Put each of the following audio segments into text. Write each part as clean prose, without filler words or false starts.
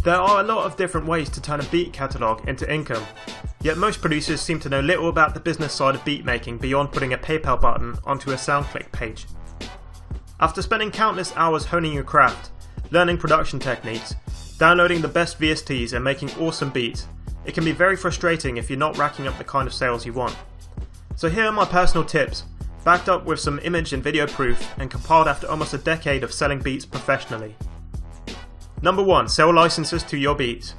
There are a lot of different ways to turn a beat catalogue into income, yet most producers seem to know little about the business side of beat making beyond putting a PayPal button onto a SoundClick page. After spending countless hours honing your craft, learning production techniques, downloading the best VSTs and making awesome beats, it can be very frustrating if you're not racking up the kind of sales you want. So here are my personal tips, backed up with some image and video proof and compiled after almost a decade of selling beats professionally. Number 1. Sell licenses to your beats.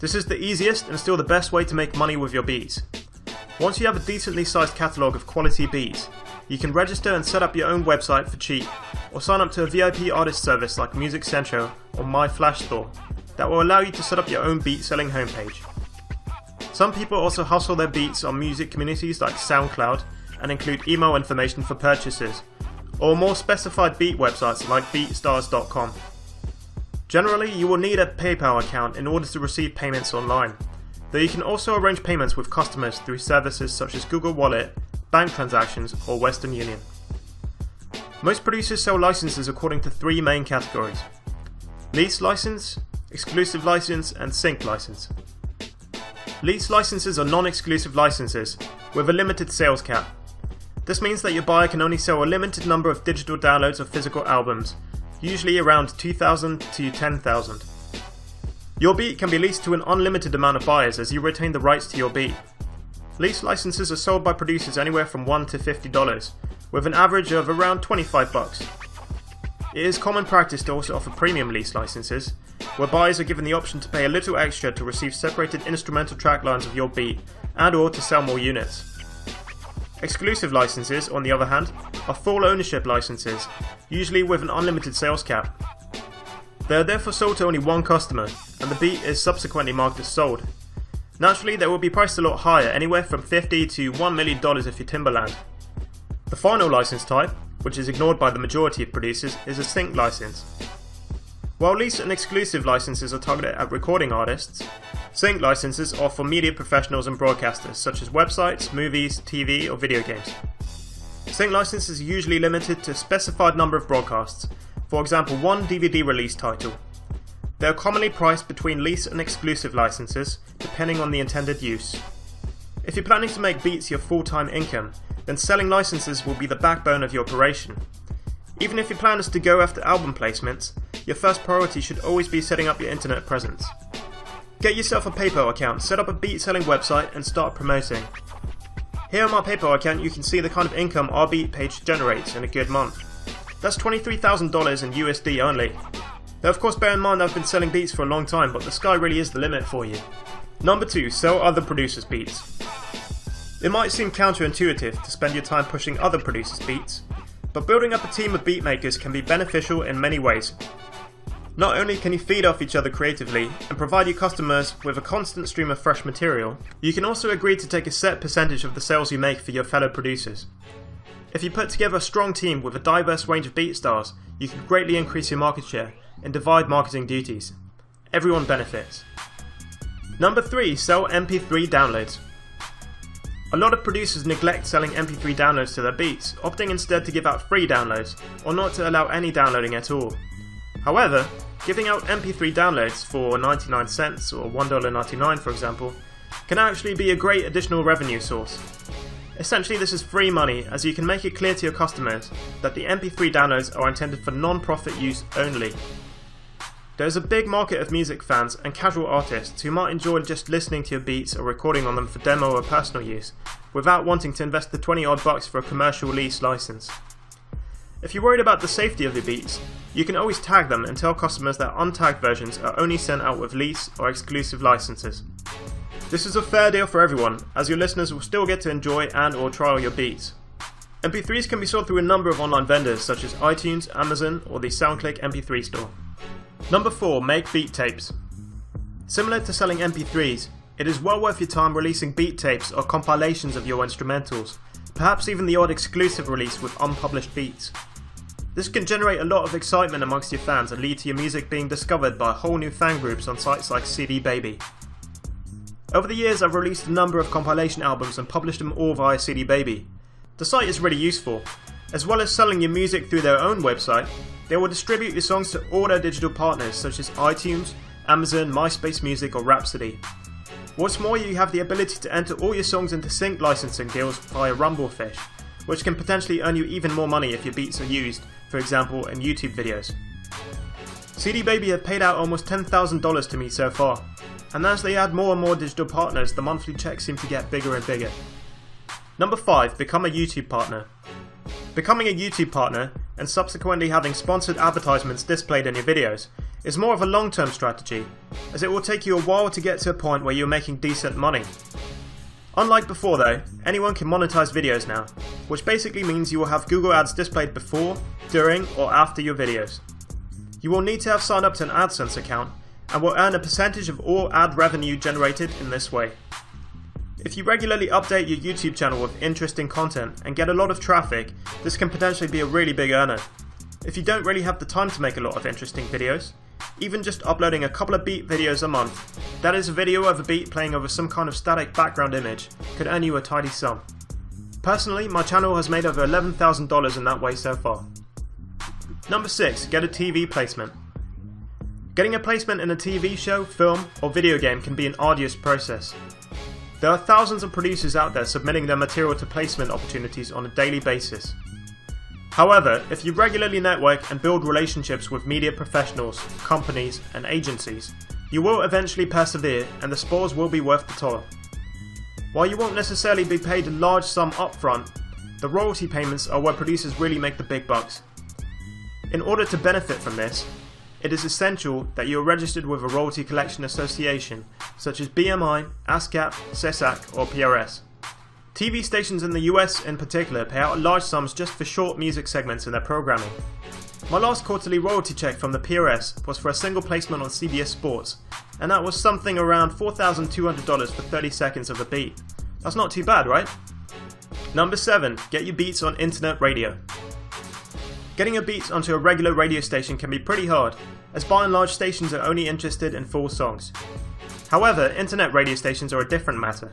This is the easiest and still the best way to make money with your beats. Once you have a decently sized catalogue of quality beats, you can register and set up your own website for cheap, or sign up to a VIP artist service like Music Central or My Flash Store that will allow you to set up your own beat selling homepage. Some people also hustle their beats on music communities like SoundCloud and include email information for purchases, or more specified beat websites like beatstars.com. Generally, you will need a PayPal account in order to receive payments online, though you can also arrange payments with customers through services such as Google Wallet, bank transactions, or Western Union. Most producers sell licenses according to 3 main categories: lease license, exclusive license, and sync license. Lease licenses are non-exclusive licenses with a limited sales cap. This means that your buyer can only sell a limited number of digital downloads of physical albums, usually around 2,000 to 10,000. Your beat can be leased to an unlimited amount of buyers as you retain the rights to your beat. Lease licenses are sold by producers anywhere from $1 to $50, with an average of around $25. It is common practice to also offer premium lease licenses, where buyers are given the option to pay a little extra to receive separated instrumental track lines of your beat and/or to sell more units. Exclusive licenses, on the other hand, are full ownership licenses, usually with an unlimited sales cap. They are therefore sold to only one customer, and the beat is subsequently marked as sold. Naturally, they will be priced a lot higher, anywhere from $50 to $1 million if you're Timbaland. The final license type, which is ignored by the majority of producers, is a sync license. While lease and exclusive licenses are targeted at recording artists, sync licenses are for media professionals and broadcasters such as websites, movies, TV, or video games. Sync licenses are usually limited to a specified number of broadcasts, for example 1 DVD release title. They are commonly priced between lease and exclusive licenses, depending on the intended use. If you're planning to make beats your full-time income, then selling licenses will be the backbone of your operation. Even if your plan is to go after album placements, your first priority should always be setting up your internet presence. Get yourself a PayPal account, set up a beat selling website, and start promoting. Here on my PayPal account you can see the kind of income our beat page generates in a good month. That's $23,000 in USD only. Now of course bear in mind I've been selling beats for a long time, but the sky really is the limit for you. Number 2. Sell other producers' beats. It might seem counterintuitive to spend your time pushing other producers' beats, but building up a team of beat makers can be beneficial in many ways. Not only can you feed off each other creatively and provide your customers with a constant stream of fresh material, you can also agree to take a set percentage of the sales you make for your fellow producers. If you put together a strong team with a diverse range of beat styles, you can greatly increase your market share and divide marketing duties. Everyone benefits. Number 3. Sell MP3 downloads. A lot of producers neglect selling MP3 downloads to their beats, opting instead to give out free downloads, or not to allow any downloading at all. However, giving out MP3 downloads for 99 cents or $1.99 for example, can actually be a great additional revenue source. Essentially this is free money, as you can make it clear to your customers that the MP3 downloads are intended for non-profit use only. There is a big market of music fans and casual artists who might enjoy just listening to your beats or recording on them for demo or personal use, without wanting to invest the 20 odd bucks for a commercial lease license. If you're worried about the safety of your beats, you can always tag them and tell customers that untagged versions are only sent out with lease or exclusive licenses. This is a fair deal for everyone, as your listeners will still get to enjoy and or trial your beats. MP3s can be sold through a number of online vendors such as iTunes, Amazon, or the SoundClick MP3 store. Number 4. Make beat tapes. Similar to selling MP3s, it is well worth your time releasing beat tapes or compilations of your instrumentals, perhaps even the odd exclusive release with unpublished beats. This can generate a lot of excitement amongst your fans and lead to your music being discovered by whole new fan groups on sites like CD Baby. Over the years, I've released a number of compilation albums and published them all via CD Baby. The site is really useful. As well as selling your music through their own website, they will distribute your songs to all their digital partners such as iTunes, Amazon, MySpace Music or Rhapsody. What's more, you have the ability to enter all your songs into sync licensing deals via Rumblefish, which can potentially earn you even more money if your beats are used, for example in YouTube videos. CD Baby have paid out almost $10,000 to me so far, and as they add more and more digital partners, the monthly checks seem to get bigger and bigger. Number 5. Become a YouTube partner. Becoming a YouTube partner, and subsequently having sponsored advertisements displayed in your videos, is more of a long-term strategy, as it will take you a while to get to a point where you're making decent money. Unlike before though, anyone can monetize videos now, which basically means you will have Google Ads displayed before, during, or after your videos. You will need to have signed up to an AdSense account, and will earn a percentage of all ad revenue generated in this way. If you regularly update your YouTube channel with interesting content and get a lot of traffic, this can potentially be a really big earner. If you don't really have the time to make a lot of interesting videos, even just uploading a couple of beat videos a month, that is a video of a beat playing over some kind of static background image, could earn you a tidy sum. Personally, my channel has made over $11,000 in that way so far. Number 6. Get a TV placement. Getting a placement in a TV show, film, or video game can be an arduous process. There are thousands of producers out there submitting their material to placement opportunities on a daily basis. However, if you regularly network and build relationships with media professionals, companies, and agencies, you will eventually persevere and the spoils will be worth the toil. While you won't necessarily be paid a large sum upfront, the royalty payments are where producers really make the big bucks. In order to benefit from this, it is essential that you are registered with a royalty collection association such as BMI, ASCAP, SESAC, or PRS. TV stations in the US in particular pay out large sums just for short music segments in their programming. My last quarterly royalty check from the PRS was for a single placement on CBS Sports, and that was something around $4,200 for 30 seconds of a beat. That's not too bad, right? Number 7. Get your beats on internet radio. Getting your beats onto a regular radio station can be pretty hard, as by and large stations are only interested in full songs. However, internet radio stations are a different matter.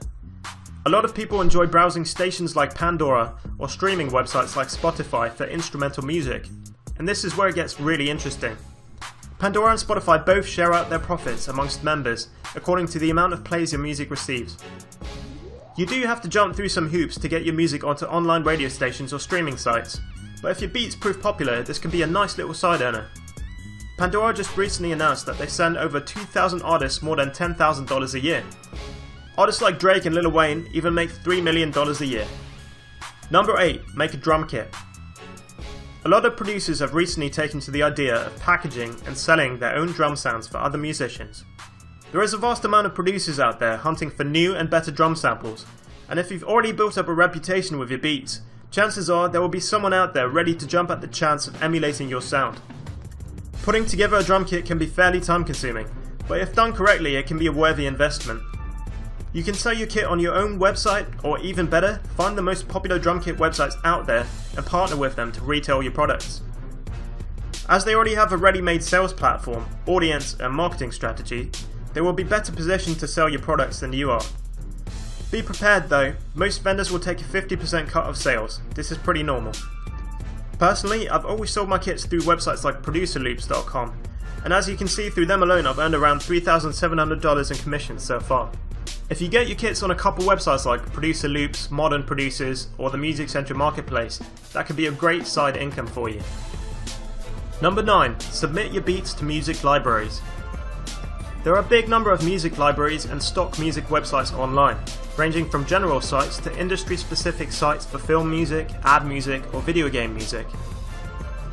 A lot of people enjoy browsing stations like Pandora or streaming websites like Spotify for instrumental music, and this is where it gets really interesting. Pandora and Spotify both share out their profits amongst members according to the amount of plays your music receives. You do have to jump through some hoops to get your music onto online radio stations or streaming sites, but if your beats prove popular, this can be a nice little side earner. Pandora just recently announced that they send over 2,000 artists more than $10,000 a year. Artists like Drake and Lil Wayne even make $3 million a year. Number 8. Make a drum kit. A lot of producers have recently taken to the idea of packaging and selling their own drum sounds for other musicians. There is a vast amount of producers out there hunting for new and better drum samples, and if you've already built up a reputation with your beats, chances are there will be someone out there ready to jump at the chance of emulating your sound. Putting together a drum kit can be fairly time consuming, but if done correctly it can be a worthy investment. You can sell your kit on your own website, or even better, find the most popular drum kit websites out there and partner with them to retail your products. As they already have a ready-made sales platform, audience and marketing strategy, they will be better positioned to sell your products than you are. Be prepared though, most vendors will take a 50% cut of sales. This is pretty normal. Personally, I've always sold my kits through websites like producerloops.com, and as you can see, through them alone I've earned around $3,700 in commissions so far. If you get your kits on a couple websites like Producer Loops, Modern Producers, or the Music Central Marketplace, that could be a great side income for you. Number 9. Submit your beats to music libraries. There are a big number of music libraries and stock music websites online, ranging from general sites to industry-specific sites for film music, ad music, or video game music.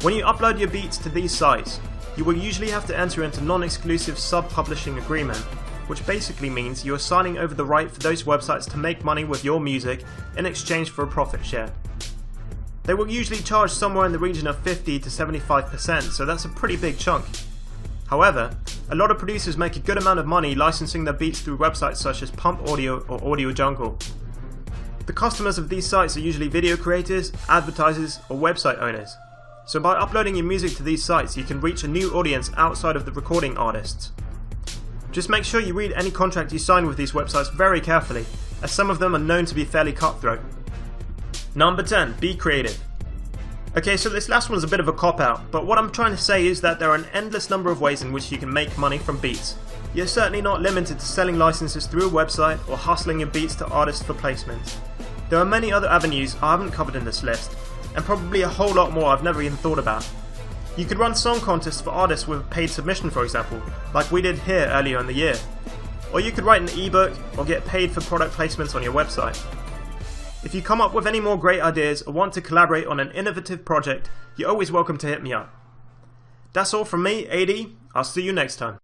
When you upload your beats to these sites, you will usually have to enter into non-exclusive sub-publishing agreement, which basically means you are signing over the right for those websites to make money with your music in exchange for a profit share. They will usually charge somewhere in the region of 50 to 75%, so that's a pretty big chunk. However, a lot of producers make a good amount of money licensing their beats through websites such as Pump Audio or Audio Jungle. The customers of these sites are usually video creators, advertisers, or website owners. So by uploading your music to these sites, you can reach a new audience outside of the recording artists. Just make sure you read any contract you sign with these websites very carefully, as some of them are known to be fairly cutthroat. Number 10. Be creative. Okay, so this last one's a bit of a cop-out, but what I'm trying to say is that there are an endless number of ways in which you can make money from beats. You're certainly not limited to selling licenses through a website or hustling your beats to artists for placements. There are many other avenues I haven't covered in this list, and probably a whole lot more I've never even thought about. You could run song contests for artists with a paid submission, for example, like we did here earlier in the year. Or you could write an ebook or get paid for product placements on your website. If you come up with any more great ideas or want to collaborate on an innovative project, you're always welcome to hit me up. That's all from me, AD. I'll see you next time.